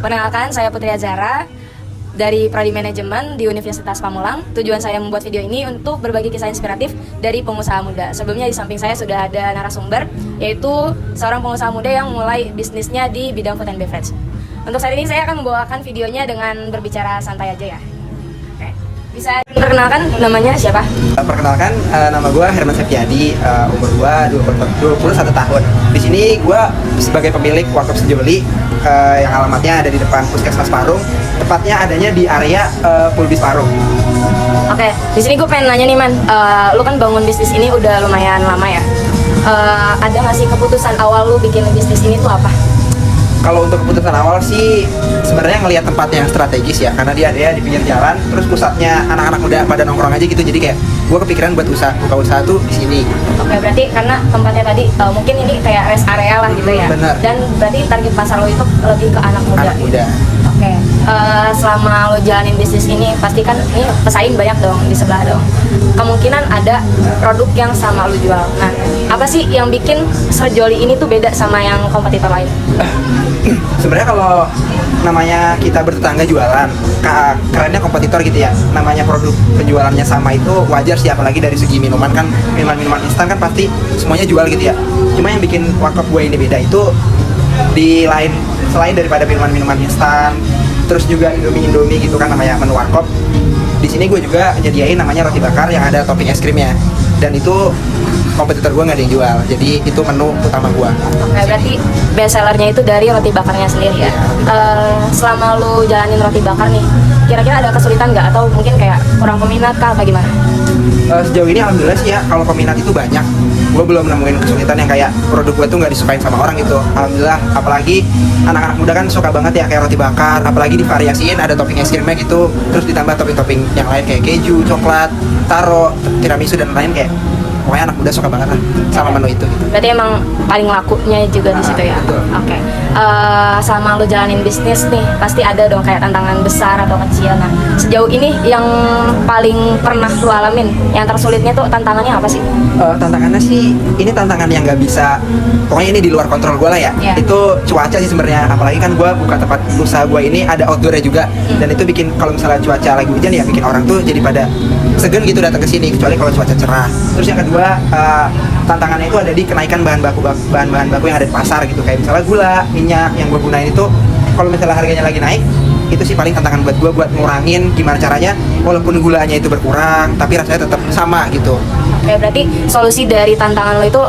Perkenalkan, saya Putri Azara dari Prodi Manajemen di Universitas Pamulang. Tujuan saya membuat video ini untuk berbagi kisah inspiratif dari pengusaha muda. Sebelumnya di samping saya sudah ada narasumber, yaitu seorang pengusaha muda yang mulai bisnisnya di bidang food and beverage. Untuk saat ini saya akan membawakan videonya dengan berbicara santai aja ya. Oke. Bisa perkenalkan namanya siapa? Perkenalkan, nama gue Herman Septiadi, umur gue 21 tahun. Di sini gue sebagai pemilik Warkop Sejoli, yang alamatnya ada di depan Puskesmas Parung. Tepatnya adanya di area Pulbis Parung. Oke, di sini gue pengen nanya nih Man, lu kan bangun bisnis ini udah lumayan lama ya. Ada nggak sih keputusan awal lu bikin bisnis ini tuh apa? Kalau untuk keputusan awal sih sebenarnya ngelihat tempatnya yang strategis ya, karena dia ada di pinggir jalan, terus pusatnya anak-anak muda pada nongkrong aja gitu, jadi kayak gue kepikiran buat buka usaha tuh di sini. Oke, berarti karena tempatnya tadi mungkin ini kayak rest area lah gitu ya. Bener. Dan berarti target pasar lo itu lebih ke anak muda. Anak muda. Oke, selama lo jalanin bisnis ini pasti kan ini pesaing banyak dong di sebelah dong. Kemungkinan ada produk yang sama lo jual. Nah, apa sih yang bikin Sejoli ini tuh beda sama yang kompetitor lain? Sebenarnya kalau namanya kita bertetangga jualan, kerennya kompetitor gitu ya. Namanya produk penjualannya sama itu wajar sih, apalagi dari segi minuman kan, minuman instan kan pasti semuanya jual gitu ya. Cuma yang bikin Warkop gue ini beda itu selain daripada minuman instan, terus juga Indomie gitu kan namanya menu Warkop. Di sini gue juga nyediain namanya roti bakar yang ada topping es krimnya, dan itu kompetitor gue nggak ada yang jual, jadi itu menu utama gue. Oke, berarti best sellernya itu dari roti bakarnya sendiri ya? Selama lu jalanin roti bakar nih, kira-kira ada kesulitan nggak? Atau mungkin kayak kurang peminat kah, bagaimana? Sejauh ini alhamdulillah sih ya, kalau peminat itu banyak. Gue belum nemuin kesulitan yang kayak produk gue tuh nggak disukain sama orang gitu. Alhamdulillah, apalagi anak-anak muda kan suka banget ya kayak roti bakar, apalagi divariasiin ada topping es krimnya gitu, terus ditambah topping-topping yang lain kayak keju, coklat, taro, tiramisu dan lain kayak. Pokoknya anak muda suka banget lah sama menu itu gitu. Berarti emang paling lakunya juga di situ ya? Oke. Sama lu jalanin bisnis nih, pasti ada dong kayak tantangan besar atau kecil. Nah, sejauh ini yang paling pernah lu alamin, yang tersulitnya tuh tantangannya apa sih? Tantangannya sih, ini tantangan yang nggak bisa, pokoknya ini di luar kontrol gue lah ya. Yeah. Itu cuaca sih sebenarnya, apalagi kan gue buka tempat usaha gue ini ada outdoornya juga, dan itu bikin kalau misalnya cuaca lagi hujan ya bikin orang tuh jadi pada segan gitu datang ke sini, kecuali kalau cuaca cerah. Terus yang kedua, tantangannya itu ada di kenaikan bahan baku yang ada di pasar gitu, kayak misalnya gula, minyak yang gue gunain itu kalau misalnya harganya lagi naik, itu sih paling tantangan buat gue buat ngurangin gimana caranya walaupun gulanya itu berkurang tapi rasanya tetap sama gitu. Oke, berarti solusi dari tantangan lo itu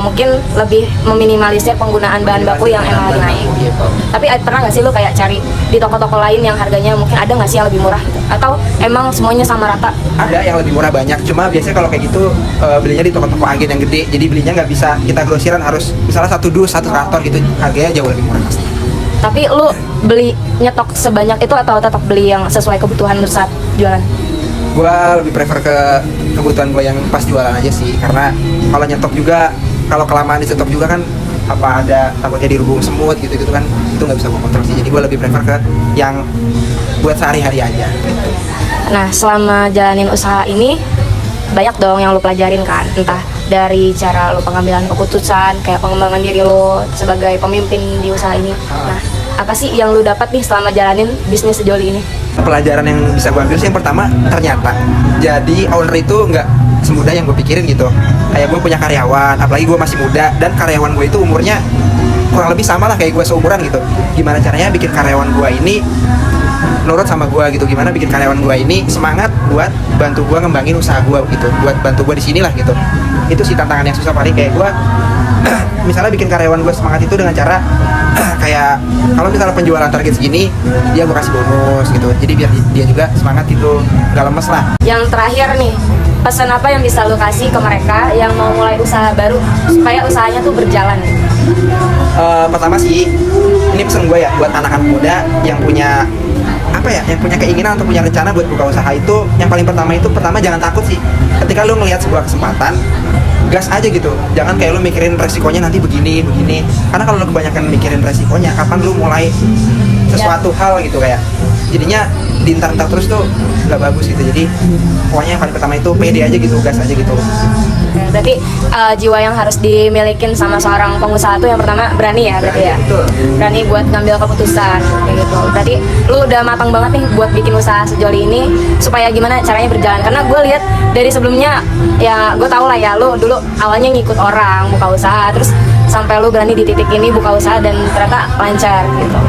mungkin lebih meminimalisir penggunaan bahan baku yang emang lagi naik gitu. Tapi pernah nggak sih lo kayak cari di toko-toko lain yang harganya mungkin ada nggak sih yang lebih murah gitu? Atau emang semuanya sama rata? Ada yang lebih murah banyak, cuma biasanya kalau kayak gitu belinya di toko-toko agen yang gede, jadi belinya nggak bisa kita grosiran, harus misalnya satu karton gitu, harganya jauh lebih murah pasti. Tapi lu beli nyetok sebanyak itu atau tetap beli yang sesuai kebutuhan lu saat jualan? Gua lebih prefer ke kebutuhan gue yang pas jualan aja sih, karena kalau nyetok juga, kalau kelamaan di stok juga kan apa ada takutnya dirubung semut gitu kan, itu nggak bisa gue kontrol sih. Jadi gue lebih prefer ke yang buat sehari-hari aja gitu. Nah, selama jalanin usaha ini banyak dong yang lu pelajarin kan, entah dari cara lu pengambilan keputusan, kayak pengembangan diri lu sebagai pemimpin di usaha ini. Nah, apa sih yang lu dapat nih selama jalanin bisnis Sejoli ini? Pelajaran yang bisa gue ambil sih yang pertama, ternyata jadi owner itu nggak semudah yang gue pikirin gitu. Kayak gue punya karyawan, apalagi gue masih muda, dan karyawan gue itu umurnya kurang lebih sama lah kayak gue seumuran gitu. Gimana caranya bikin karyawan gue ini nurut sama gue gitu, gimana bikin karyawan gue ini semangat buat bantu gue ngembangin usaha gue gitu, buat bantu gue di sini lah gitu. Itu sih tantangan yang susah paling, kayak gue misalnya bikin karyawan gue semangat itu dengan cara kayak kalau misalnya penjualan target segini, dia gue kasih bonus gitu, jadi biar dia juga semangat gitu, nggak lemes lah. Yang terakhir nih, pesan apa yang bisa lu kasih ke mereka yang mau mulai usaha baru supaya usahanya tuh berjalan? Pertama sih, ini pesan gue ya buat anak-anak muda yang punya yang punya keinginan atau punya rencana buat buka usaha itu, yang paling pertama jangan takut sih. Ketika lu ngelihat sebuah kesempatan, gas aja gitu. Jangan kayak lu mikirin resikonya nanti begini. Karena kalau lu kebanyakan mikirin resikonya, kapan lu mulai sesuatu hal gitu, kayak jadinya diintar-intar terus tuh nggak bagus gitu. Jadi pokoknya yang paling pertama itu pede aja gitu, gas aja gitu. Berarti jiwa yang harus dimilikin sama seorang pengusaha tuh yang pertama berani ya berarti ya. Betul. Berani buat ngambil keputusan kayak gitu. Berarti lu udah matang banget nih buat bikin usaha sejoli ini supaya gimana caranya berjalan. Karena gue lihat dari sebelumnya ya gue tau lah ya lu dulu awalnya ngikut orang buka usaha terus sampai lu berani di titik ini buka usaha dan ternyata lancar gitu.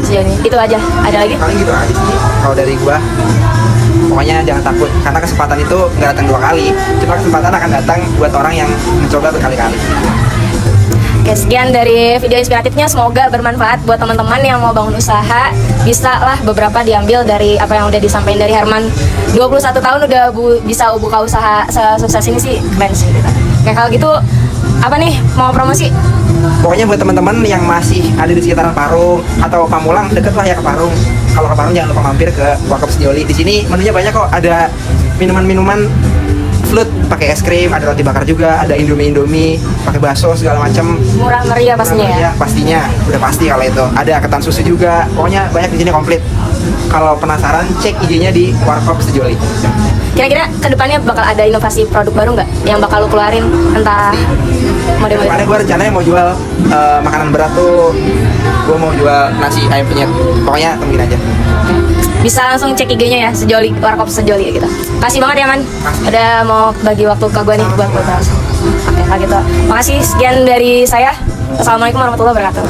Sejauh ini itu aja. Ada lagi? Paling gitu aja sih kalau dari gua. Pokoknya jangan takut karena kesempatan itu nggak datang 2 kali. Cuma kesempatan akan datang buat orang yang mencoba berkali-kali. Oke, sekian dari video inspiratifnya, semoga bermanfaat buat teman-teman yang mau bangun usaha. Bisa lah beberapa diambil dari apa yang udah disampaikan dari Herman. 21 tahun udah bisa buka usaha sukses ini sih, keren sih gitu. Oke, kalau gitu apa nih mau promosi? Pokoknya buat teman-teman yang masih ada di sekitaran Parung atau Pamulang, deket lah ya ke Parung. Kalau ke Parung jangan lupa mampir ke Warkop Sejoli. Di sini menunya banyak kok, ada minuman-minuman flut pakai es krim, ada roti bakar juga, ada Indomie, pakai bakso segala macam. Murah meriah pastinya ya. Pastinya, udah pasti kalau itu. Ada ketan susu juga. Pokoknya banyak di sini komplit. Kalau penasaran cek IG-nya di Warkop Sejoli. Kira-kira kedepannya bakal ada inovasi produk baru nggak yang bakal lu keluarin, entah model-model? Kemarin gue rencananya mau jual makanan berat tuh. Gue mau jual nasi ayam penyet. Pokoknya tungguin aja. Bisa langsung cek IG-nya ya, Sejoli, Warkop Sejoli gitu. Kasih banget ya Man, udah mau bagi waktu ke gue nih buat bahas. Oke, kalau gitu. Makasih, sekian dari saya. Assalamualaikum warahmatullahi wabarakatuh.